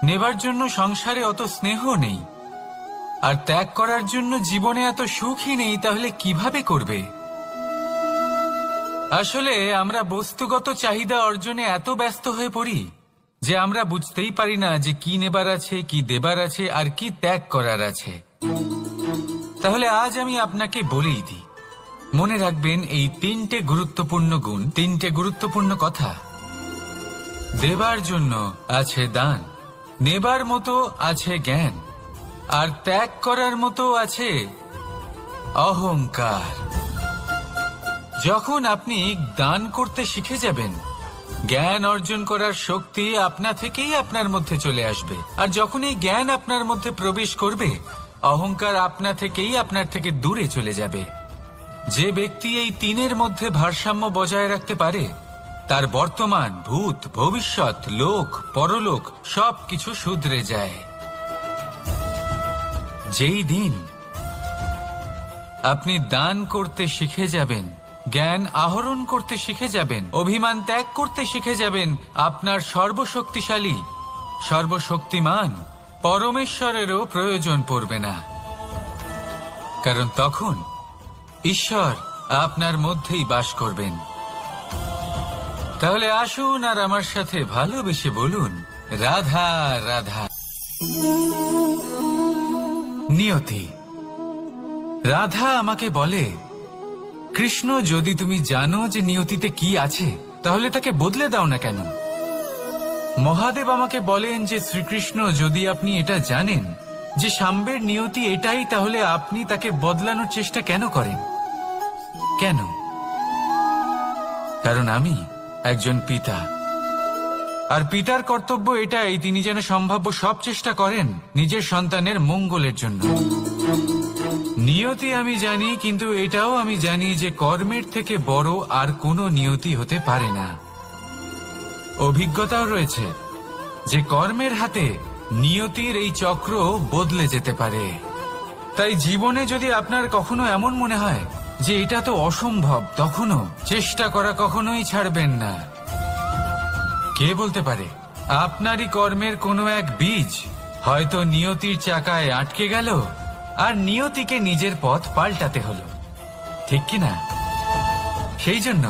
নেবার জন্য সংসারে অত স্নেহ নেই, আর ত্যাগ করার জন্য জীবনে এত সুখই নেই, তাহলে কিভাবে করবে? আসলে আমরা বস্তুগত চাহিদা অর্জনে এত ব্যস্ত হয়ে পড়ি যে আমরা বুঝতেই পারি না যে কি নেবার আছে, কি দেবার আছে, আর কি ত্যাগ করার আছে। তাহলে আজ আমি আপনাকে বলেই দিই, মনে রাখবেন এই তিনটে গুরুত্বপূর্ণ গুণ, তিনটে গুরুত্বপূর্ণ কথা। দেবার জন্য আছে দান, নেবার মতো আছে জ্ঞান, আর ত্যাগ করার মতো আছে অহংকার। যখন আপনি দান করতে শিখে যাবেন, জ্ঞান অর্জন করার শক্তি আপনা থেকেই আপনার মধ্যে চলে আসবে। আর যখন এই জ্ঞান আপনার মধ্যে প্রবেশ করবে, অহংকার আপনা থেকেই আপনার থেকে দূরে চলে যাবে। যে ব্যক্তি এই তিনের মধ্যে ভারসাম্য বজায় রাখতে পারে, তার বর্তমান, ভূত, ভবিষ্যৎ, লোক, পরলোক সবকিছু শুধরে যায়। যেই দিন আপনি দান করতে শিখে যাবেন, জ্ঞান আহরণ করতে শিখে যাবেন, অভিমান ত্যাগ করতে শিখে যাবেন, আপনার সর্বশক্তিশালী, সর্বশক্তিমান পরমেশ্বরেরও প্রয়োজন পড়বে না। কারণ তখন ঈশ্বর আপনার মধ্যেই বাস করবেন। তাহলে আসুন আর আমার সাথে ভালোবেসে বলুন, রাধা রাধা। নিয়তি। রাধা আমাকে বলে, কৃষ্ণ, যদি তুমি জানো যে নিয়তিতে কি আছে, তাহলে তাকে বদলে দাও না কেন? মহাদেব আমাকে বলেন যে শ্রীকৃষ্ণ, যদি আপনি এটা জানেন যে সাম্বের নিয়তি এটাই, তাহলে আপনি তাকে বদলানোর চেষ্টা কেন করেন? কেন? কারণ আমি একজন পিতা, আর পিতার কর্তব্য এটাই, তিনি যেন সম্ভাব্য সব চেষ্টা করেন নিজের সন্তানের মঙ্গলের জন্য। নিয়তি আমি জানি, কিন্তু এটাও আমি জানি যে কর্মের থেকে বড় আর কোনো নিয়তি হতে পারে না। অভিজ্ঞতাও রয়েছে যে কর্মের হাতে নিয়তির এই চক্র বদলে যেতে পারে। তাই জীবনে যদি আপনার কখনো এমন মনে হয় যে এটা তো অসম্ভব, তখনও চেষ্টা করা কখনোই ছাড়বেন না। কে বলতে পারে আপনারই কর্মের কোনো এক বীজ হয়তো নিয়তির চাকায় আটকে গেল, আর নিয়তিকে নিজের পথ পাল্টাতে হলো, ঠিক কিনা? সেই জন্য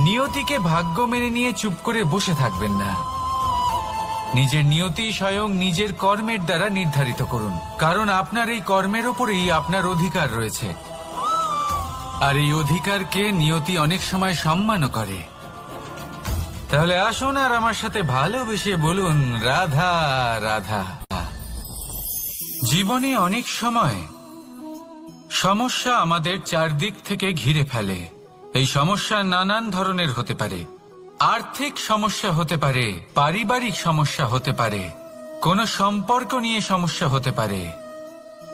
নিয়তিকে ভাগ্য মেনে নিয়ে চুপ করে বসে থাকবেন না। নিজের নিয়তি স্বয়ং নিজের কর্মের দ্বারা নির্ধারিত করুন, কারণ আপনার এই কর্মের ওপরেই আপনার অধিকার রয়েছে। আর এই অধিকারকে নিয়তি অনেক সময় সম্মানও করে। তাহলে আসুন আর আমার সাথে ভালোবেসে বলুন, রাধা রাধা। জীবনে অনেক সময় সমস্যা আমাদের চারদিক থেকে ঘিরে ফেলে। এই সমস্যা নানান ধরনের হতে পারে। আর্থিক সমস্যা হতে পারে, পারিবারিক সমস্যা হতে পারে, কোনো সম্পর্ক নিয়ে সমস্যা হতে পারে,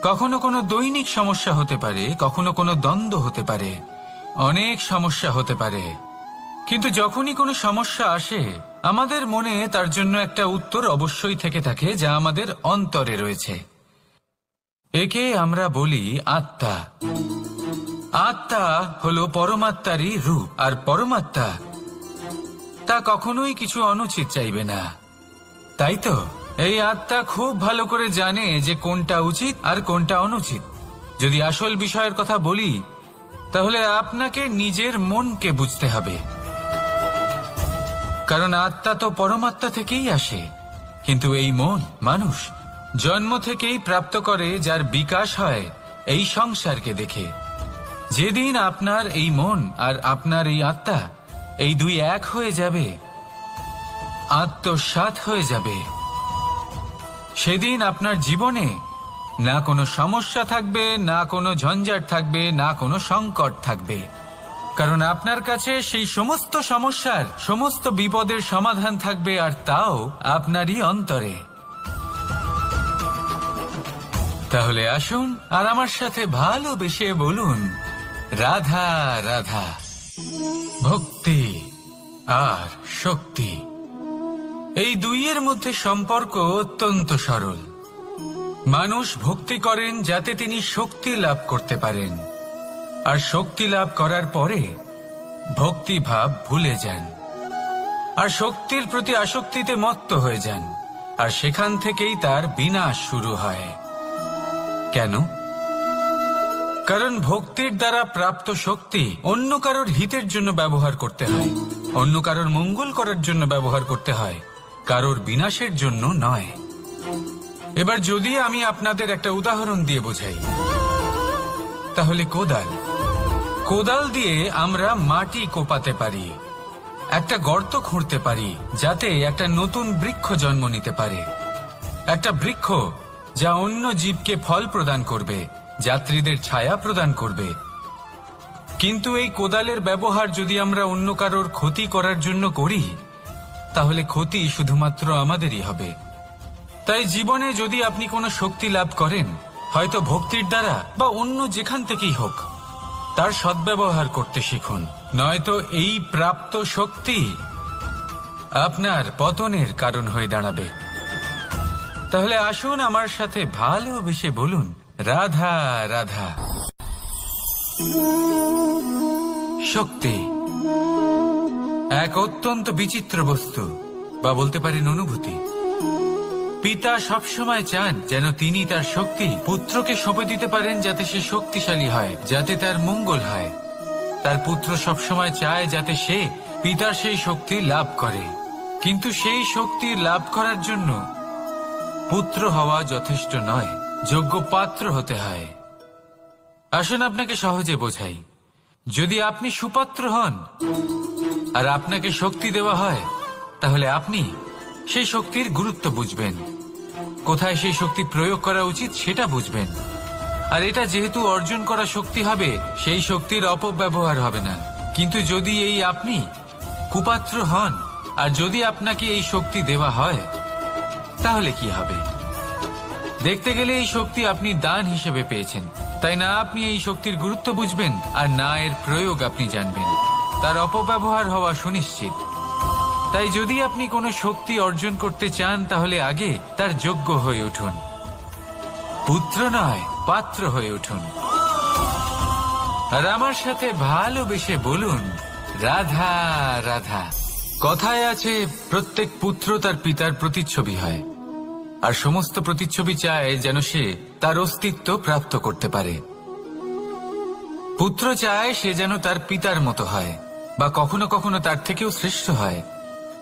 কখনো কোনো দৈনিক সমস্যা হতে পারে, কখনো কোনো দ্বন্দ্ব হতে পারে, অনেক সমস্যা হতে পারে। কিন্তু যখনই কোনো সমস্যা আসে, আমাদের মনে তার জন্য একটা উত্তর অবশ্যই থেকে থাকে, যা আমাদের অন্তরে রয়েছে। একে আমরা বলি আত্মা। আত্মা হলো পরমাত্মারই রূপ, আর পরমাত্মা তা কখনোই কিছু অনুচিত চাইবে না, তাই তো? এই আত্মা খুব ভালো করে জানে যে কোনটা উচিত আর কোনটা অনুচিত। যদি আসল বিষয়ের কথা বলি, তাহলে আপনাকে নিজের মনকে বুঝতে হবে, কারণ আত্মা তো পরমাত্মা থেকেই আসে। কিন্তু এই মন মানুষ জন্ম থেকেই প্রাপ্ত করে, যার বিকাশ হয় এই সংসারকে দেখে। যেদিন আপনার এই মন আর আপনার এই আত্মা এই দুই এক হয়ে যাবে, আত্মসাৎ হয়ে যাবে, সেদিন আপনার জীবনে না কোনো সমস্যা থাকবে, না কোনো ঝঞ্ঝাট থাকবে, না কোনো সংকট থাকবে, কারণ আপনার কাছে সেই সমস্ত সমস্যার, সমস্ত বিপদের সমাধান থাকবে, আর তাও আপনারই অন্তরে। তাহলে আসুন আর আমার সাথে ভালোবেসে বলুন, রাধা রাধা। ভক্তি আর শক্তি, এই দুইয়ের মধ্যে সম্পর্ক অত্যন্ত সরল। মানুষ ভক্তি করেন যাতে তিনি শক্তি লাভ করতে পারেন, আর শক্তি লাভ করার পরে ভক্তি ভাব ভুলে যান, আর শক্তির প্রতি আসক্তিতে মত্ত হয়ে যান। আর সেখান থেকেই তার বিনাশ শুরু হয়। কেন? কারণ ভক্তির দ্বারা প্রাপ্ত শক্তি অন্য কারোর হিতের জন্য ব্যবহার করতে হয়, অন্য কারোর মঙ্গল করার জন্য ব্যবহার করতে হয়, কারোর বিনাশের জন্য নয়। এবার যদি আমি আপনাদের একটা উদাহরণ দিয়ে বোঝাই, তাহলে কোদাল দিয়ে আমরা মাটি কোপাতে পারি, একটা গর্ত খুঁড়তে পারি যাতে একটা নতুন বৃক্ষ জন্ম নিতে পারে, একটা বৃক্ষ যা অন্য জীবকে ফল প্রদান করবে, যাত্রীদের ছায়া প্রদান করবে। কিন্তু এই কোদালের ব্যবহার যদি আমরা অন্য কারোর ক্ষতি করার জন্য করি, তাহলে ক্ষতি শুধুমাত্র আমাদেরই হবে। তাই জীবনে যদি আপনি কোনো শক্তি লাভ করেন, হয়তো ভক্তির দ্বারা বা অন্য যেখান থেকেই হোক, তার সদ্ব্যবহার করতে শিখুন, নয়তো এই প্রাপ্ত শক্তি আপনার পতনের কারণ হয়ে দাঁড়াবে। তাহলে আসুন আমার সাথে ভালোবেসে বলুন, রাধা রাধা। শক্তি এক অত্যন্ত বিচিত্র বস্তু, বা বলতে পারেন অনুভূতি। পিতা সবসময় চান যেন তিনি তার শক্তি পুত্রকে সঁপে দিতে পারেন, যাতে সে শক্তিশালী হয়, যাতে তার মঙ্গল হয়। তার পুত্র সবসময় চায় যাতে সে পিতার সেই শক্তি লাভ করে, কিন্তু সেই শক্তি লাভ করার জন্য পুত্র হওয়া যথেষ্ট নয়, যোগ্য পাত্র হতে হয়। আসুন আপনাকে সহজে বোঝাই। যদি আপনি সুপাত্র হন আর আপনাকে শক্তি দেওয়া হয়, তাহলে আপনি সেই শক্তির গুরুত্ব বুঝবেন, কোথায় সেই শক্তি প্রয়োগ করা উচিত সেটা বুঝবেন। আর এটা যেহেতু অর্জন করা শক্তি হবে, সেই শক্তির অপব্যবহার হবে না। কিন্তু যদি এই আপনি কুপাত্র হন আর যদি আপনাকে এই শক্তি দেওয়া হয়, তাহলে কি হবে? দেখতে গেলে এই শক্তি আপনি দান হিসেবে পেয়েছেন, তাই না আপনি এই শক্তির গুরুত্ব বুঝবেন আর না এর প্রয়োগ আপনি জানবেন। তার অপব্যবহার হওয়া সুনিশ্চিত। তাই যদি আপনি কোনো শক্তি অর্জন করতে চান, তাহলে আগে তার যোগ্য হয়ে উঠুন, পুত্র নয় পাত্র হয়ে উঠুন। আর আমার সাথে ভালোবেসে বলুন, রাধা রাধা। কথায় আছে, প্রত্যেক পুত্র তার পিতার প্রতিচ্ছবি হয়, আর সমস্ত প্রতিচ্ছবি চায় যেন সে তার অস্তিত্ব প্রাপ্ত করতে পারে। পুত্র চায় সে যেন তার পিতার মতো হয়, বা কখনো কখনো তার থেকেও শ্রেষ্ঠ হয়।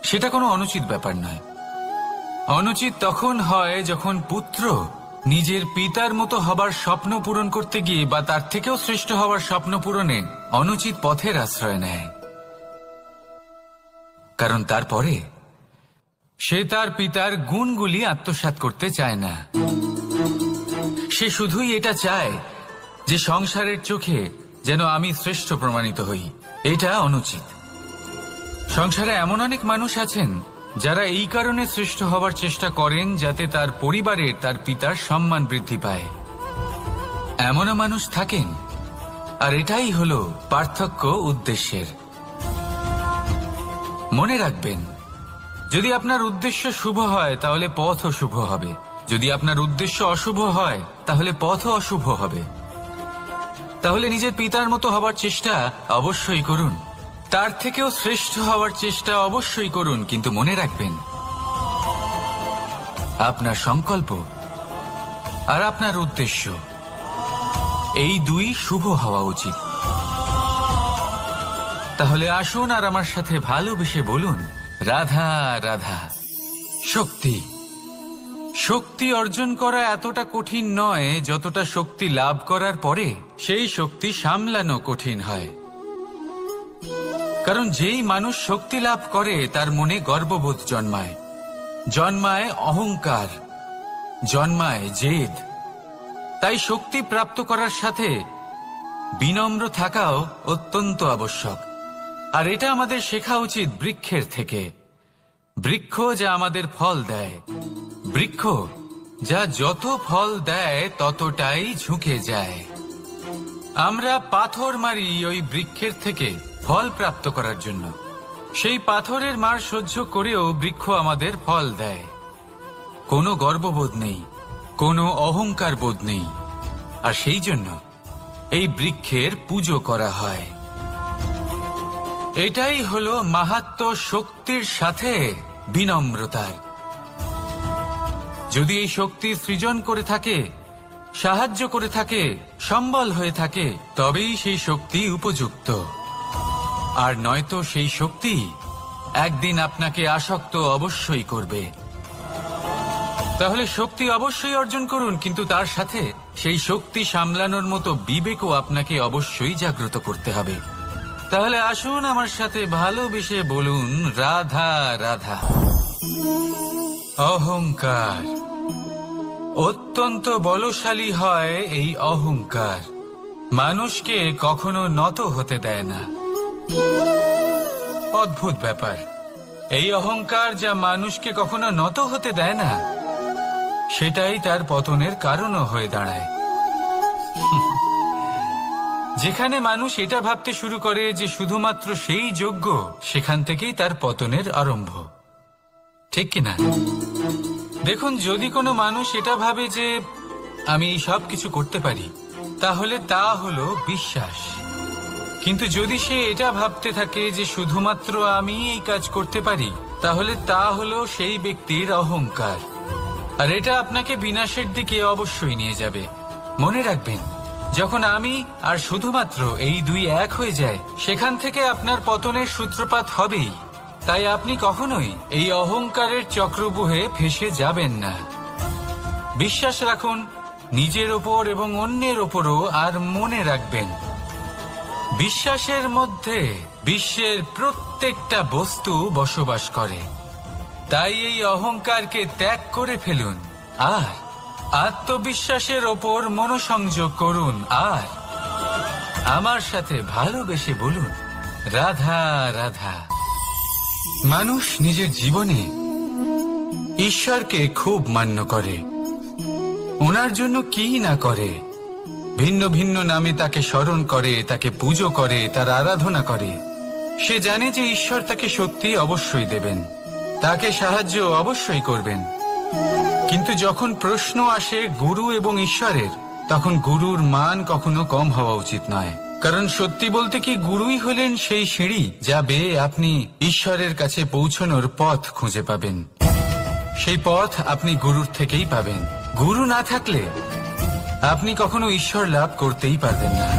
সেটা কোনো অনুচিত ব্যাপার নয়। অনুচিত তখন হয় যখন পুত্র নিজের পিতার মতো হবার স্বপ্ন পূরণ করতে গিয়ে বা তার থেকেও শ্রেষ্ঠ হবার স্বপ্ন পূরণে অনুচিত পথের আশ্রয় নেয়। কারণ তারপরে সে তার পিতার গুণগুলি আত্মসাৎ করতে চায় না। সে শুধুই এটা চায় যে সংসারের চোখে যেন আমি শ্রেষ্ঠ প্রমাণিত হই। এটা অনুচিত। সংসারে এমন অনেক মানুষ আছেন যারা এই কারণে শ্রেষ্ঠ হবার চেষ্টা করেন যাতে তার পরিবারের তার পিতার সম্মান বৃদ্ধি পায়। এমনও মানুষ থাকেন, আর এটাই হলো পার্থক্য উদ্দেশ্যের। মনে রাখবেন, যদি আপনার উদ্দেশ্য শুভ হয় তাহলে পথও শুভ হবে, যদি আপনার উদ্দেশ্য অশুভ হয় তাহলে পথও অশুভ হবে। তাহলে নিজের পিতার মতো হবার চেষ্টা অবশ্যই করুন, তার থেকেও শ্রেষ্ঠ হওয়ার চেষ্টা অবশ্যই করুন, কিন্তু মনে রাখবেন আপনার সংকল্প আর আপনার উদ্দেশ্য এই দুই শুভ হওয়া উচিত। তাহলে আসুন আর আমার সাথে ভালোবেসে বলুন, রাধা রাধা। শক্তি শক্তি অর্জন করা এতটা কঠিন নয় যতটা শক্তি লাভ করার পরে সেই শক্তি সামলানো কঠিন হয়। কারণ যেই মানুষ শক্তি লাভ করে তার মনে গর্ববোধ জন্মায়, জন্মায় অহংকার, জন্মায় জেদ। তাই শক্তি প্রাপ্ত করার সাথে বিনম্র থাকাও অত্যন্ত আবশ্যক। আর এটা আমাদের শেখা উচিত বৃক্ষের থেকে। বৃক্ষ যা আমাদের ফল দেয়, বৃক্ষ যা যত ফল দেয় ততটাই ঝুঁকে যায়। আমরা পাথর মারি ওই বৃক্ষের থেকে ফল প্রাপ্ত করার জন্য। সেই পাথরের মার সহ্য করেও বৃক্ষ আমাদের ফল দেয়। কোনো গর্ববোধ নেই, কোনো অহংকার বোধ নেই, আর সেই জন্য এই বৃক্ষের পুজো করা হয়। এটাই হলো মাহাত্ম্য শক্তির সাথে বিনম্রতার। যদি এই শক্তি সৃজন করে থাকে, সাহায্য করে থাকে, সম্বল হয়ে থাকে, তবেই সেই শক্তি উপযুক্ত। আর নয়তো সেই শক্তি একদিন আপনাকে আসক্ত অবশ্যই করবে। তাহলে শক্তি অবশ্যই অর্জন করুন, কিন্তু তার সাথে সেই শক্তি সামলানোর মতো বিবেকও আপনাকে অবশ্যই জাগ্রত করতে হবে। তাহলে আসুন আমার সাথে ভালোবেসে বলুন, রাধা রাধা। অহংকার অত্যন্ত বলশালী হয়। এই অহংকার মানুষকে কখনো নত হতে দেয় না। অদ্ভুত ব্যাপার, এই অহংকার যা মানুষকে কখনো নত হতে দেয় না, সেটাই তার পতনের কারণও হয়ে দাঁড়ায়। যেখানে মানুষ এটা ভাবতে শুরু করে যে শুধুমাত্র সেই যোগ্য, সেখান থেকেই তার পতনের আরম্ভ, ঠিক কিনা? দেখুন, যদি কোনো মানুষ এটা ভাবে যে আমি সব কিছু করতে পারি, তাহলে তা হলো বিশ্বাস। কিন্তু যদি সে এটা ভাবতে থাকে যে শুধুমাত্র আমি এই কাজ করতে পারি, তাহলে তা হলো সেই ব্যক্তির অহংকার। আর এটা আপনাকে বিনাশের দিকে অবশ্যই নিয়ে যাবে। মনে রাখবেন, যখন আমি আর শুধুমাত্র এই দুই এক হয়ে যায়, সেখান থেকে আপনার পতনের সূত্রপাত হবেই। তাই আপনি কখনোই এই অহংকারের চক্রব্যূহে ফেঁসে যাবেন না। বিশ্বাস রাখুন নিজের ওপর এবং অন্যের ওপরও। আর মনে রাখবেন, বিশ্বাসের মধ্যে বিশ্বের প্রত্যেকটা বস্তু বসবাস করে। তাই এই অহংকারকে ত্যাগ করে ফেলুন আর আত্মবিশ্বাসের ওপর মনোসংযোগ করুন। আর আমার সাথে ভালোবেসে বলুন, রাধা রাধা। মানুষ নিজের জীবনে ঈশ্বরকে খুব মান্য করে, ওনার জন্য কি না করে। ভিন্ন ভিন্ন নামে তাকে স্মরণ করে, তাকে পুজো করে, তার আরাধনা করে। সে জানে যে ঈশ্বর তাকে সত্যি অবশ্যই দেবেন, তাকে সাহায্য অবশ্যই করবেন। কিন্তু যখন প্রশ্ন আসে গুরু এবং ঈশ্বরের, তখন গুরুর মান কখনো কম হওয়া উচিত নয়। কারণ সত্যি বলতে কি, গুরুই হলেন সেই সিঁড়ি যা বেয়ে আপনি ঈশ্বরের কাছে পৌঁছানোর পথ খুঁজে পাবেন। সেই পথ আপনি গুরুর থেকেই পাবেন। গুরু না থাকলে আপনি কখনো ঈশ্বর লাভ করতেই পারবেন না।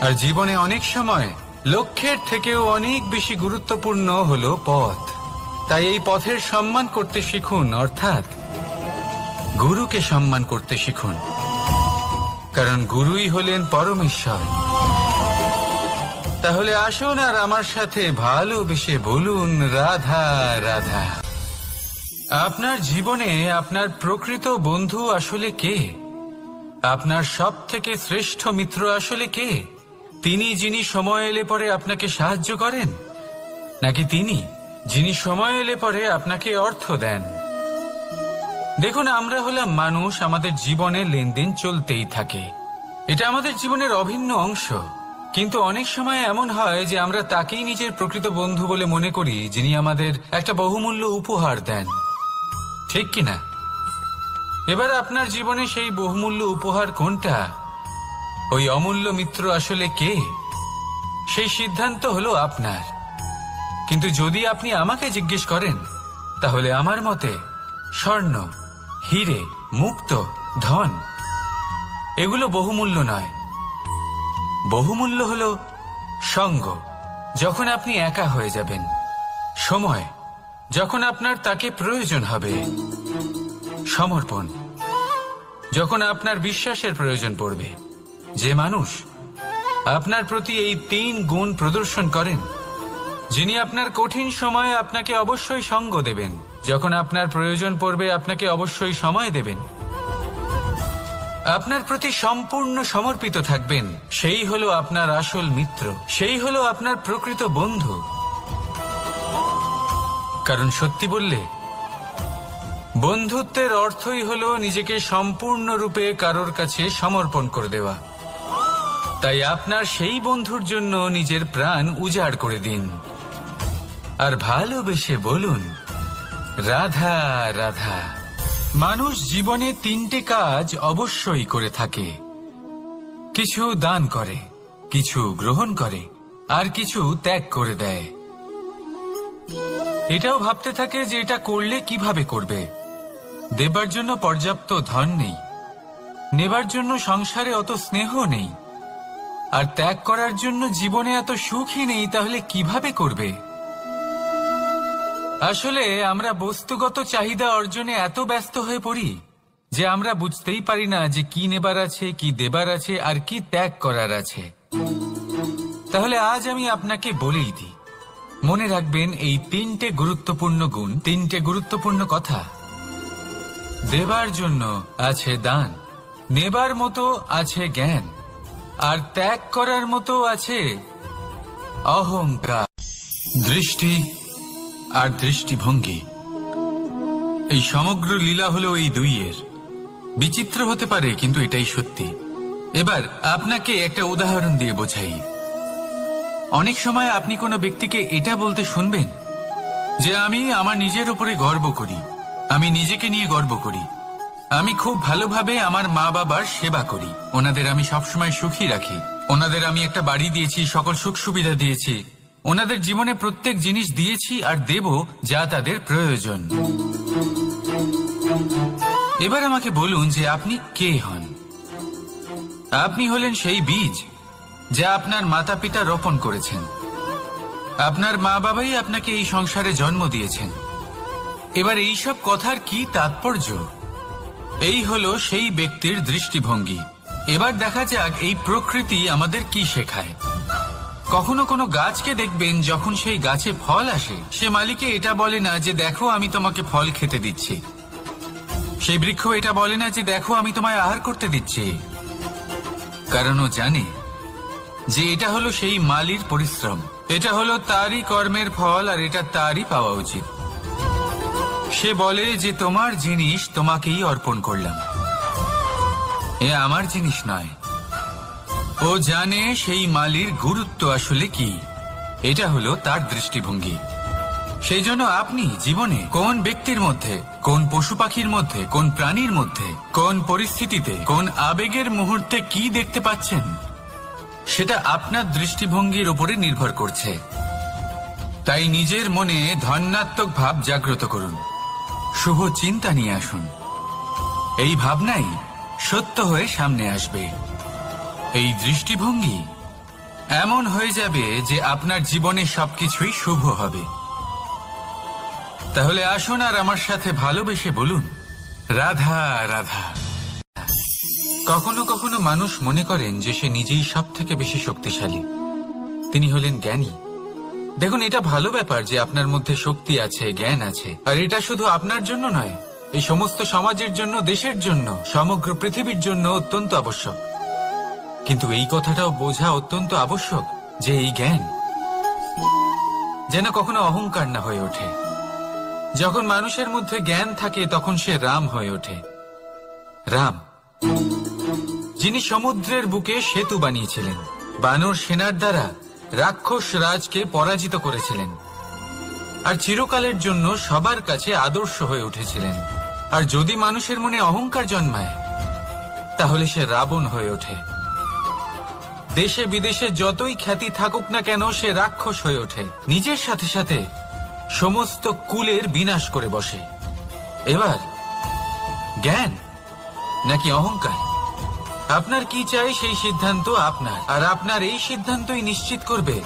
আর জীবনে অনেক সময় লক্ষ্যের থেকেও অনেক বেশি গুরুত্বপূর্ণ হলো পথ। তাই এই পথের সম্মান করতে শিখুন, অর্থাৎ গুরুকে সম্মান করতে শিখুন। কারণ গুরুই হলেন পরমেশ্বর। তাহলে আসুন আর আমার সাথে ভালোবেসে বলুন, রাধা রাধা। আপনার জীবনে আপনার প্রকৃত বন্ধু আসলে কে? আপনার সব থেকে শ্রেষ্ঠ মিত্র আসলে কে? তিনি যিনি সময় এলে পরে আপনাকে সাহায্য করেন, নাকি তিনি যিনি সময় এলে পরে আপনাকে অর্থ দেন? দেখুন, আমরা হলাম মানুষ, আমাদের জীবনে লেনদেন চলতেই থাকে। এটা আমাদের জীবনের অভিন্ন অংশ। কিন্তু অনেক সময় এমন হয় যে আমরা তাকেই নিজের প্রকৃত বন্ধু বলে মনে করি, যিনি আমাদের একটা বহুমূল্য উপহার দেন, ঠিক কিনা? এবার আপনার জীবনে সেই বহুমূল্য উপহার কোনটা, ওই অমূল্য মিত্র আসলে কে, সেই সিদ্ধান্ত হলো আপনার। কিন্তু যদি আপনি আমাকে জিজ্ঞেস করেন, তাহলে আমার মতে স্বর্ণ, হিরে, মুক্ত, ধন এগুলো বহুমূল্য নয়। বহুমূল্য হলো সঙ্গ, যখন আপনি একা হয়ে যাবেন; সময়, যখন আপনার তাকে প্রয়োজন হবে; সমর্পণ, যখন আপনার বিশ্বাসের প্রয়োজন পড়বে। যে মানুষ আপনার প্রতি এই 3 গুণ প্রদর্শন করেন, যিনি আপনার কঠিন সময়ে আপনাকে অবশ্যই সঙ্গ দেবেন, যখন আপনার প্রয়োজন পড়বে আপনাকে অবশ্যই সময় দেবেন, আপনার প্রতি সম্পূর্ণ সমর্পিত থাকবেন, সেই হলো আপনার আসল মিত্র, সেই হলো আপনার প্রকৃত বন্ধু। কারণ সত্যি বললে, বন্ধুত্বের অর্থই হলো নিজেকে সম্পূর্ণরূপে কারোর কাছে সমর্পণ করে দেওয়া। তাই আপনার সেই বন্ধুর জন্য নিজের প্রাণ উজাড় করে দিন আর ভালোবেসে বলুন, রাধা রাধা। মানুষ জীবনে 3টে কাজ অবশ্যই করে থাকে: কিছু দান করে, কিছু গ্রহণ করে, আর কিছু ত্যাগ করে দেয়। এটাও ভাবতে থাকে যে এটা করলে কিভাবে করবে। দেবার জন্য পর্যাপ্ত ধন নেই, নেবার জন্য সংসারে অত স্নেহ নেই, আর ত্যাগ করার জন্য জীবনে এত সুখই নেই, তাহলে কিভাবে করবে? আসলে আমরা বস্তুগত চাহিদা অর্জনে এত ব্যস্ত হয়ে পড়ি যে আমরা বুঝতেই পারি না যে কি নেবার আছে, কি দেবার আছে, আর কি ত্যাগ করার আছে। তাহলে আজ আমি আপনাকে বলেই দিই, মনে রাখবেন এই তিনটে গুরুত্বপূর্ণ গুণ, তিনটে গুরুত্বপূর্ণ কথা। দেবার জন্য আছে দান, নেবার মতো আছে জ্ঞান, আর ত্যাগ করার মতো আছে অহংকার। দৃষ্টি আর দৃষ্টিভঙ্গি, এই সমগ্র লীলা হলো এই দুইয়ের। বিচিত্র হতে পারে, কিন্তু এটাই সত্যি। এবার আপনাকে একটা উদাহরণ দিয়ে বোঝাই। অনেক সময় আপনি কোনো ব্যক্তিকে এটা বলতে শুনবেন যে আমি আমার নিজের উপরে গর্ব করি, আমি নিজেকে নিয়ে গর্ব করি, আমি খুব ভালোভাবে আমার মা বাবার সেবা করি, ওনাদের আমি সবসময় সুখী রাখি, ওনাদের আমি একটা বাড়ি দিয়েছি, সকল সুখ সুবিধা দিয়েছি, ওনাদের জীবনে প্রত্যেক জিনিস দিয়েছি আর দেব যা তাদের প্রয়োজন। এবার আমাকে বলুন যে আপনি কে হন? আপনি হলেন সেই বীজ যা আপনার মাতা পিতা রোপণ করেছেন। আপনার মা বাবাই আপনাকে এই সংসারে জন্ম দিয়েছেন। এবার এইসব কথার কি তাৎপর্য? এই হলো সেই ব্যক্তির দৃষ্টিভঙ্গি। এবার দেখা যাক এই প্রকৃতি আমাদের কি শেখায়। কখনো কোনো গাছকে দেখবেন, যখন সেই গাছে ফল আসে, সে মালিকে এটা বলে না যে দেখো আমি তোমাকে ফল খেতে দিচ্ছি। সেই বৃক্ষ এটা বলে না যে দেখো আমি তোমায় আহার করতে দিচ্ছি, কারণ ও জানে যে এটা হলো সেই মালির পরিশ্রম, এটা হলো তারই কর্মের ফল, আর এটা তারই পাওয়া উচিত। সে বলে যে তোমার জিনিস তোমাকেই অর্পণ করলাম, এ আমার জিনিস নয়। ও জানে সেই মালির গুরুত্ব আসলে কি, এটা হলো তার দৃষ্টিভঙ্গি। সেই জন্য আপনি জীবনে কোন ব্যক্তির মধ্যে, কোন পশু পাখির মধ্যে, কোন প্রাণীর মধ্যে, কোন পরিস্থিতিতে, কোন আবেগের মুহূর্তে কি দেখতে পাচ্ছেন, সেটা আপনার দৃষ্টিভঙ্গির উপরে নির্ভর করছে। তাই নিজের মনে ধনাত্মক ভাব জাগ্রত করুন, শুভ চিন্তা নিয়ে আসুন। এই ভাবনাই সত্য হয়ে সামনে আসবে। এই দৃষ্টিভঙ্গি এমন হয়ে যাবে যে আপনার জীবনে সবকিছুই শুভ হবে। তাহলে আসুন আর আমার সাথে ভালোবেসে বলুন, রাধা রাধা। কখনো কখনো মানুষ মনে করেন যে সে নিজেই সব থেকে বেশি শক্তিশালী, তিনি হলেন জ্ঞানী। দেখুন, এটা ভালো ব্যাপার যে আপনার মধ্যে শক্তি আছে, জ্ঞান আছে, আর এটা শুধু আপনার জন্য নয়, এই সমস্ত সমাজের জন্য, দেশের জন্য, সমগ্র পৃথিবীর জন্য অত্যন্ত আবশ্যক। কিন্তু এই কথাটাও বোঝা অত্যন্ত আবশ্যক যে এই জ্ঞান যেন কখনো অহংকার না হয়ে ওঠে। যখন মানুষের মধ্যে জ্ঞান থাকে তখন সে রাম হয়ে ওঠে। রাম, যিনি সমুদ্রের বুকে সেতু বানিয়েছিলেন, বানর সেনার দ্বারা রাক্ষস রাজকে পরাজিত করেছিলেন, আর চিরকালের জন্য সবার কাছে আদর্শ হয়ে উঠেছিলেন। আর যদি মানুষের মনে অহংকার জন্মায়, তাহলে সে রাবণ হয়ে ওঠে। দেশে বিদেশে যতই খ্যাতি থাকুক না কেন, সে রাক্ষস হয়ে ওঠে, নিজের সাথে সাথে সমস্ত কুলের বিনাশ করে বসে। এবার জ্ঞান নাকি অহংকার, আপনার কি চাই সেই সিদ্ধান্ত আপনার, আর আপনার এই সিদ্ধান্তই নিশ্চিত করবে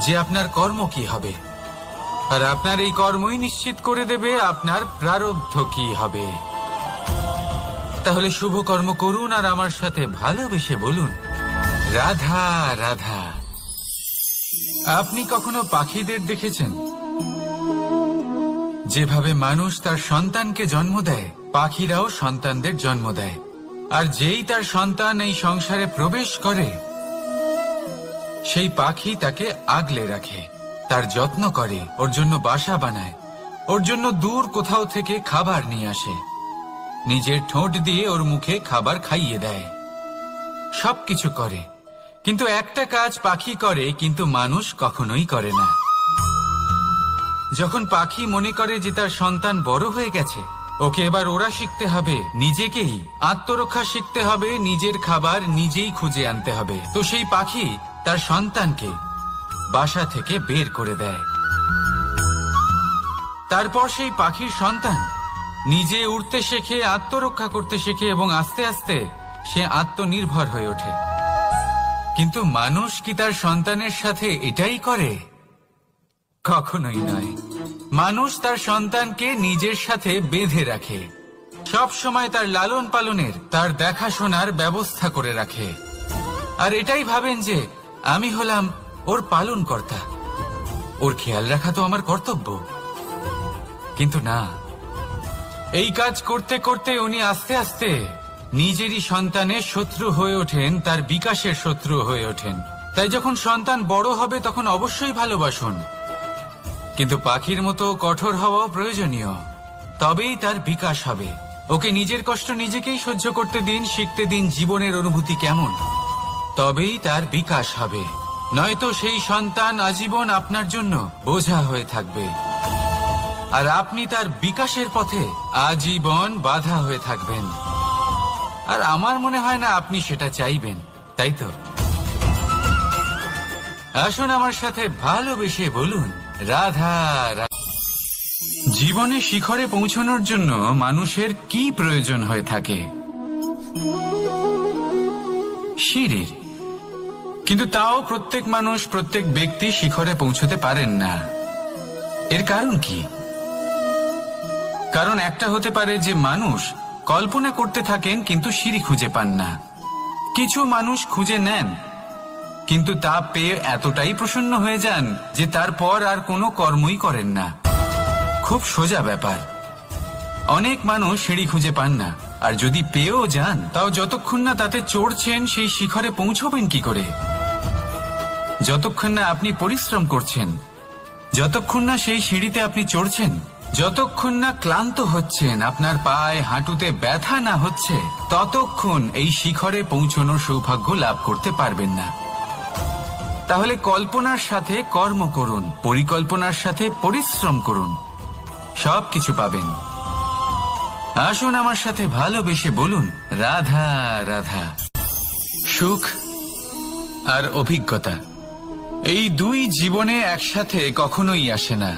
যে আপনার কর্ম কি হবে, আর আপনার এই কর্মই নিশ্চিত করে দেবে আপনার প্রারব্ধ কি হবে। তাহলে শুভ কর্ম করুন আর আমার সাথে ভালোবেসে বলুন, রাধা রাধা। আপনি কখনো পাখিদের দেখেছেন? যেভাবে মানুষ তার সন্তানকে জন্ম দেয়, পাখিরাও সন্তানদের জন্ম দেয়। আর যেই তার সন্তান এই সংসারে প্রবেশ করে, সেই পাখি তাকে আগলে রাখে, তার যত্ন করে, ওর জন্য বাসা বানায়, ওর জন্য দূর কোথাও থেকে খাবার নিয়ে আসে, নিজের ঠোঁট দিয়ে ওর মুখে খাবার খাইয়ে দেয়, সবকিছু করে। কিন্তু একটা কাজ পাখি করে, কিন্তু মানুষ কখনোই করে না। যখন পাখি মনে করে যে তার সন্তান বড় হয়ে গেছে, ওকে এবার ওরা শিখতে হবে, নিজেকেই আত্মরক্ষা শিখতে হবে, নিজের খাবার নিজেই খুঁজে আনতে হবে, তো সেই পাখি তার সন্তানকে বাসা থেকে বের করে দেয়। তারপর সেই পাখির সন্তান নিজে উড়তে শেখে, আত্মরক্ষা করতে শেখে এবং আস্তে আস্তে সে আত্মনির্ভর হয়ে ওঠে। কিন্তু মানুষ কি তার সন্তানের সাথে এটাই করে? কখনোই নয়। মানুষ তার সন্তানকে নিজের সাথে বেঁধে রাখে, সব সময় তার লালন পালনের, তার দেখাশোনার ব্যবস্থা করে রাখে, আর এটাই ভাবেন যে আমি হলাম ওর পালনকর্তা, ওর খেয়াল রাখা তো আমার কর্তব্য। কিন্তু না, এই কাজ করতে করতে উনি আস্তে আস্তে নিজেরই সন্তানের শত্রু হয়ে ওঠেন, তার বিকাশের শত্রু হয়ে ওঠেন। তাই যখন সন্তান বড় হবে তখন অবশ্যই ভালোবাসুন, কিন্তু পাখির মতো কঠোর হওয়াও প্রয়োজনীয়, তবেই তার বিকাশ হবে। ওকে নিজের কষ্ট নিজেকেই সহ্য করতে দিন, শিখতে দিন জীবনের অনুভূতি কেমন, তবেই তার বিকাশ হবে। নয়তো সেই সন্তান আজীবন আপনার জন্য বোঝা হয়ে থাকবে, আর আপনি তার বিকাশের পথে আজীবন বাধা হয়ে থাকবেন। আর আমার মনে হয় না আপনি সেটা চাইবেন, তাই তো? আসুন আমার সাথে ভালোবেসে বলুন রাধা রাধা। জীবনে শিখরে পৌঁছানোর জন্য মানুষের কি প্রয়োজন হয়ে থাকে? সিঁড়ির। কিন্তু তাও প্রত্যেক মানুষ, প্রত্যেক ব্যক্তি শিখরে পৌঁছতে পারেন না। এর কারণ কি? কারণ একটা হতে পারে যে মানুষ কল্পনা করতে থাকেন কিন্তু সিঁড়ি খুঁজে পান না। কিছু মানুষ খুঁজে নেন কিন্তু তা পেয়ে এতটাই প্রসন্ন হয়ে যান যে তারপর আর কোনো কর্মই করেন না। খুব সোজা ব্যাপার। অনেক মানুষ সিঁড়ি খুঁজে পান না, আর যদি পেয়েও যান তাও যতক্ষণ না তাতে চড়ছেন সেই শিখরে পৌঁছবেন কি করে? যতক্ষণ না আপনি পরিশ্রম করছেন, যতক্ষণ না সেই সিঁড়িতে আপনি চড়ছেন, যতক্ষণ না ক্লান্ত হচ্ছেন, আপনার পায়ে হাঁটুতে ব্যথা না হচ্ছে, ততক্ষণ এই শিখরে পৌঁছানোর সৌভাগ্য লাভ করতে পারবেন না। তাহলে কল্পনার সাথে কর্ম করুন, পরিকল্পনার সাথে পরিশ্রম করুন, সবকিছু পাবেন। আসুন আমার সাথে ভালোবেসে বলুন রাধা রাধা। সুখ আর অভিজ্ঞতা, এই দুই জীবনে একসাথে কখনোই আসে না।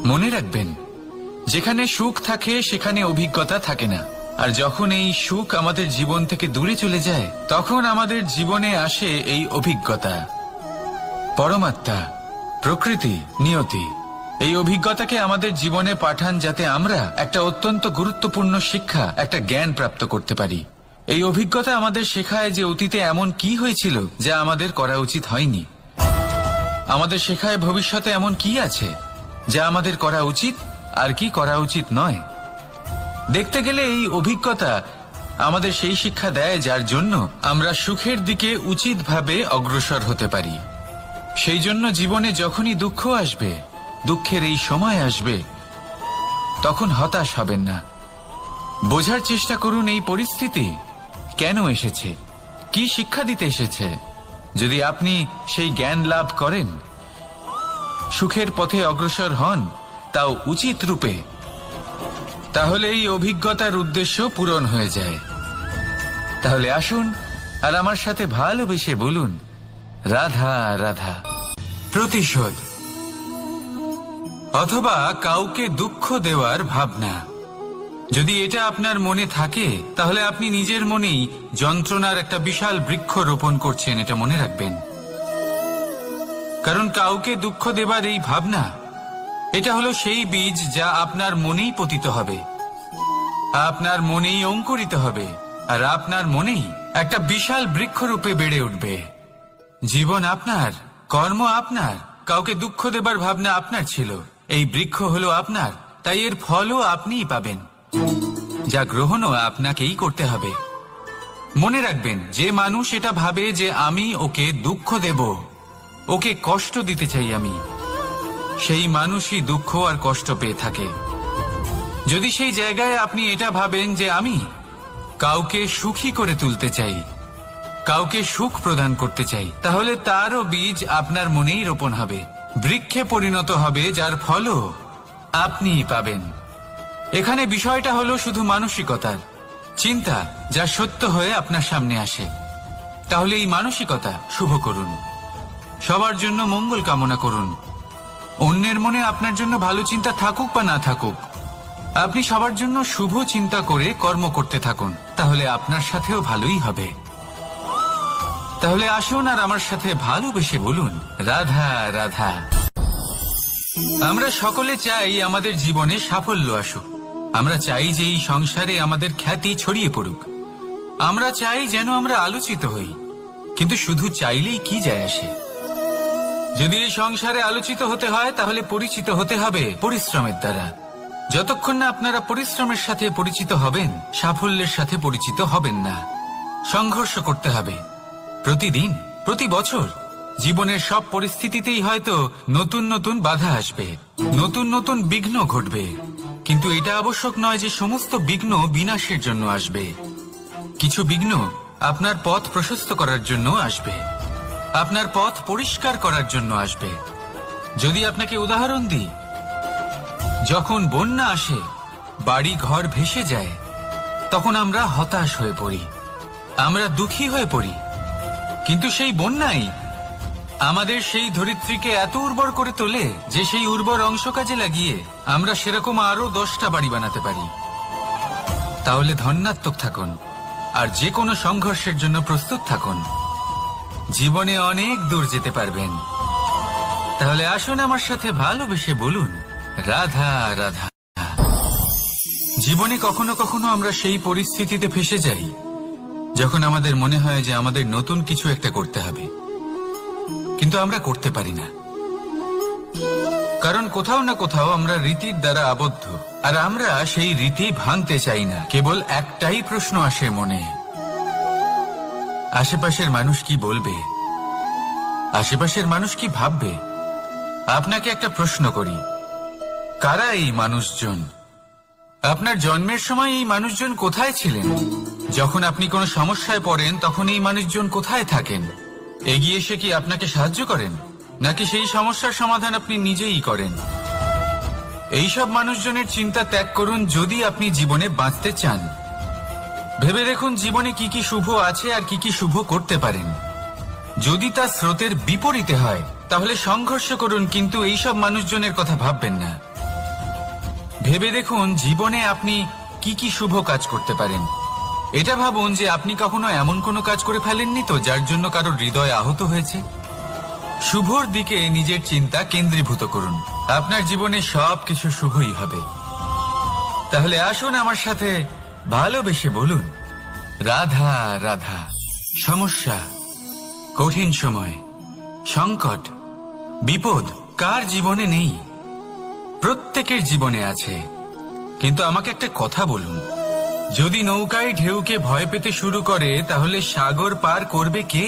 মনে রাখবেন, যেখানে সুখ থাকে সেখানে অভিজ্ঞতা থাকে না। আর যখন এই সুখ আমাদের জীবন থেকে দূরে চলে যায় তখন আমাদের জীবনে আসে এই অভিজ্ঞতা। পরমাত্মা, প্রকৃতি, নিয়তি এই অভিজ্ঞতাকে আমাদের জীবনে পাঠান যাতে আমরা একটা অত্যন্ত গুরুত্বপূর্ণ শিক্ষা, একটা জ্ঞান প্রাপ্ত করতে পারি। এই অভিজ্ঞতা আমাদের শেখায় যে অতীতে এমন কি হয়েছিল যা আমাদের করা উচিত হয়নি। আমাদের শেখায় ভবিষ্যতে এমন কি আছে যা আমাদের করা উচিত আর কি করা উচিত নয়। দেখতে গেলে এই অভিজ্ঞতা আমাদের সেই শিক্ষা দেয় যার জন্য আমরা সুখের দিকে উচিতভাবে অগ্রসর হতে পারি। সেই জন্য জীবনে যখনই দুঃখ আসবে, দুঃখের এই সময় আসবে, তখন হতাশ হবেন না। বোঝার চেষ্টা করুন এই পরিস্থিতি কেন এসেছে, কি শিক্ষা দিতে এসেছে। যদি আপনি সেই জ্ঞান লাভ করেন, সুখের পথে অগ্রসর হন, তাও উচিত রূপে, তাহলে এই অভিজ্ঞতার উদ্দেশ্য পূরণ হয়ে যায়। তাহলে আসুন আর আমার সাথে ভালোবেসে বলুন রাধা রাধা। প্রতিশোধ অথবা কাউকে দুঃখ দেওয়ার ভাবনা, যদি এটা আপনার মনে থাকে তাহলে আপনি নিজের মনেই যন্ত্রণার একটা বিশাল বৃক্ষ রোপণ করছেন, এটা মনে রাখবেন। কারণ কাউকে দুঃখ দেবার এই ভাবনা, এটা হলো সেই বীজ যা আপনার মনেই পতিত হবে, আপনার মনেই অঙ্কুরিত হবে, আর আপনার মনেই একটা বিশাল বৃক্ষরূপে বেড়ে উঠবে। জীবন আপনার, কর্ম আপনার, কাউকে দুঃখ দেবার ভাবনা আপনার ছিল, এই বৃক্ষ হলো আপনার, তাই এর ফলও আপনিই পাবেন, যা গ্রহণও আপনাকেই করতে হবে। মনে রাখবেন, যে মানুষ এটা ভাবে যে আমি ওকে দুঃখ দেব, ওকে কষ্ট দিতে চাই আমি, সেই মানুষই দুঃখ আর কষ্ট পেয়ে থাকে। যদি সেই জায়গায় আপনি এটা ভাবেন যে আমি কাউকে সুখী করে তুলতে চাই, কাউকে সুখ প্রদান করতে চাই, তাহলে তারও বীজ আপনার মনেই রোপণ হবে, বৃক্ষে পরিণত হবে, যার ফলও আপনিই পাবেন। এখানে বিষয়টা হলো শুধু মানসিকতার চিন্তা, যা সত্য হয়ে আপনার সামনে আসে। তাহলে এই মানসিকতা শুভ করুন, সবার জন্য মঙ্গল কামনা করুন। অন্যের মনে আপনার জন্য ভালো চিন্তা থাকুক বা না থাকুক, আপনি সবার জন্য শুভ চিন্তা করে কর্ম করতে থাকুন, তাহলে আপনার সাথেও ভালোই হবে। তাহলে আসুন আর আমার সাথে ভালোবেসে বলুন, রাধা রাধা। আমরা সকলে চাই আমাদের জীবনে সাফল্য আসুক। আমরা চাই যে এই সংসারে আমাদের খ্যাতি ছড়িয়ে পড়ুক। আমরা চাই যেন আমরা আলোচিত হই, কিন্তু শুধু চাইলেই কি যায় আসে? যদি এই সংসারে আলোচিত হতে হয় তাহলে পরিচিত হতে হবে পরিশ্রমের দ্বারা। যতক্ষণ না আপনারা পরিশ্রমের সাথে পরিচিত হবেন, সাফল্যের সাথে পরিচিত হবেন না। সংঘর্ষ করতে হবে প্রতিদিন, প্রতি বছর। জীবনের সব পরিস্থিতিতেই হয়তো নতুন নতুন বাধা আসবে, নতুন নতুন বিঘ্ন ঘটবে, কিন্তু এটা আবশ্যক নয় যে সমস্ত বিঘ্ন বিনাশের জন্য আসবে। কিছু বিঘ্ন আপনার পথ প্রশস্ত করার জন্য আসবে, আপনার পথ পরিষ্কার করার জন্য আসবে। যদি আপনাকে উদাহরণ দিই, যখন বন্যা আসে, বাড়ি ঘর ভেসে যায়, তখন আমরা হতাশ হয়ে পড়ি, আমরা দুঃখী হয়ে পড়ি। কিন্তু সেই বন্যাই আমাদের সেই ধরিত্রীকে এত উর্বর করে তোলে যে সেই উর্বর অংশ কাজে লাগিয়ে আমরা সেরকম আরো 10টা বাড়ি বানাতে পারি। তাহলে ধন্যাত্মক থাকুন আর যে কোনো সংঘর্ষের জন্য প্রস্তুত থাকুন। জীবনে অনেক দূর যেতে পারবেন। তাহলে আসুন আমার সাথে ভালোবেসে বলুন, রাধা রাধা। জীবনে কখনো কখনো আমরা সেই পরিস্থিতিতে ফেসে যাই যখন আমাদের মনে হয় যে আমাদের নতুন কিছু একটা করতে হবে, কিন্তু আমরা করতে পারি না, কারণ কোথাও না কোথাও আমরা রীতির দ্বারা আবদ্ধ, আর আমরা সেই রীতি ভাঙতে চাই না। কেবল একটাই প্রশ্ন আসে মনে, আশেপাশের মানুষ কি বলবে, আশেপাশের মানুষ কি ভাববে। আপনাকে একটা প্রশ্ন করি, কারা এই মানুষজন? আপনার জন্মের সময় এই মানুষজন কোথায় ছিলেন? যখন আপনি কোনো সমস্যায় পড়েন তখন এই মানুষজন কোথায় থাকেন? এগিয়ে এসে কি আপনাকে সাহায্য করেন, নাকি সেই সমস্যার সমাধান আপনি নিজেই করেন? এইসব মানুষজনের চিন্তা ত্যাগ করুন যদি আপনি জীবনে বাঁচতে চান। ভেবে দেখুন জীবনে কি কি শুভ আছে আর কি কি শুভ করতে পারেন। যদি তা স্রোতের বিপরীতে হয় তাহলে সংঘর্ষ করুন, কিন্তু এইসব মানুষজনের কথা ভাববেন না। ভেবে দেখুন জীবনে আপনি কি কি শুভ কাজ করতে পারেন। এটা ভাবুন যে আপনি কখনো এমন কোনো কাজ করে ফেলেননি তো যার জন্য কারোর হৃদয় আহত হয়েছে। শুভর দিকে নিজের চিন্তা কেন্দ্রীভূত করুন, আপনার জীবনে সবকিছু শুভই হবে। তাহলে আসুন আমার সাথে ভালোবেসে বলুন, রাধা রাধা। সমস্যা, কঠিন সময়, সংকট, বিপদ কার জীবনে নেই? প্রত্যেকের জীবনে আছে। কিন্তু আমাকে একটা কথা বলুন, যদি নৌকায় ঢেউকে ভয় পেতে শুরু করে তাহলে সাগর পার করবে কে?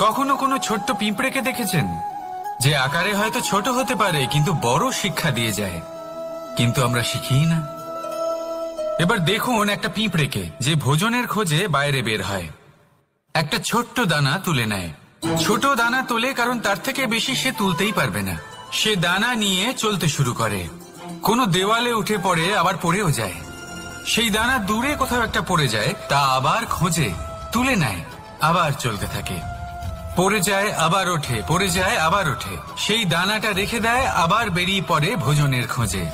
কখনো কোনো ছোট্ট পিঁপড়েকে দেখেছেন যে আকারে হয়তো ছোট হতে পারে কিন্তু বড় শিক্ষা দিয়ে যায়? কিন্তু আমরা শিখি না। এবার দেখুন একটা পিঁপড়েকে যে ভোজনের খোঁজে বাইরে বের হয়, একটা ছোট্ট দানা তুলে নেয়। ছোট দানা তোলে কারণ তার থেকে বেশি সে তুলতেই পারবে না। সে দানা নিয়ে চলতে শুরু করে, কোনো দেওয়ালে উঠে পড়ে, আবার পড়েও যায়। সেই দানা দূরে কোথাও একটা পড়ে যায়, তা আবার খোঁজে, তুলে নেয়, আবার চলতে থাকে। পড়ে যায় আবার ওঠে, পড়ে যায় আবার ওঠে। সেই দানাটা রেখে দেয়, আবার বেরিয়ে পড়ে ভোজনের খোঁজে।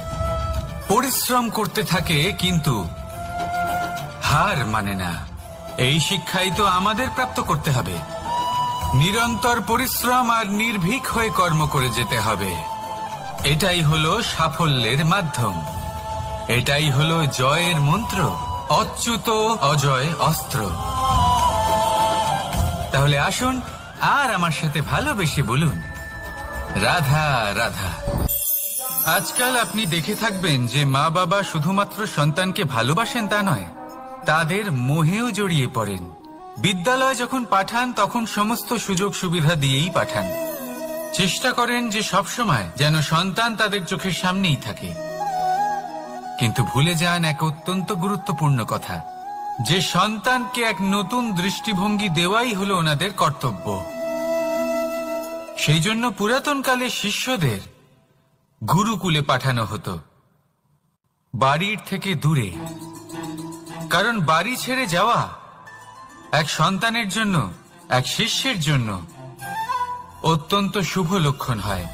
পরিশ্রম করতে থাকে কিন্তু হার মানে না। এই শিক্ষাই তো আমাদের প্রাপ্ত করতে হবে। নিরন্তর পরিশ্রম আর নির্ভীক হয়ে কর্ম করে যেতে হবে। এটাই হলো সাফল্যের মাধ্যম, এটাই হলো জয়ের মন্ত্র, অচ্যুত অজয় অস্ত্র। তাহলে আসুন আর আমার সাথে ভালোবেসে বলুন, রাধা রাধা। আজকাল আপনি দেখে থাকবেন যে মা বাবা শুধুমাত্র সন্তানকে ভালোবাসেন তা নয়, তাদের মোহেও জড়িয়ে পড়েন। বিদ্যালয় যখন পাঠান তখন সমস্ত সুযোগ সুবিধা দিয়েই পাঠান। চেষ্টা করেন যে সবসময় যেন সন্তান তাদের চোখের সামনেই থাকে। কিন্তু ভুলে যান এক অত্যন্ত গুরুত্বপূর্ণ কথা, যে সন্তানকে এক নতুন দৃষ্টিভঙ্গি দেওয়াই হলো ওনাদের কর্তব্য। সেই জন্য পুরাতন কালে শিষ্যদের গুরুকুলে পাঠানো হতো, বাড়ির থেকে দূরে। কারণ বাড়ি ছেড়ে যাওয়া এক সন্তানের জন্য, এক শিষ্যের জন্য অত্যন্ত শুভ লক্ষণ হয়।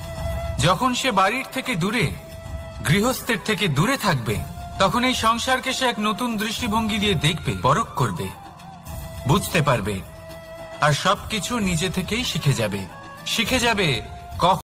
যখন সে বাড়ির থেকে দূরে গৃহস্থের থেকে দূরে থাকবে, তখন এই সংসারকে সে এক নতুন দৃষ্টিভঙ্গি দিয়ে দেখবে, পরখ করবে, বুঝতে পারবে, আর সবকিছু নিজে থেকেই শিখে যাবে।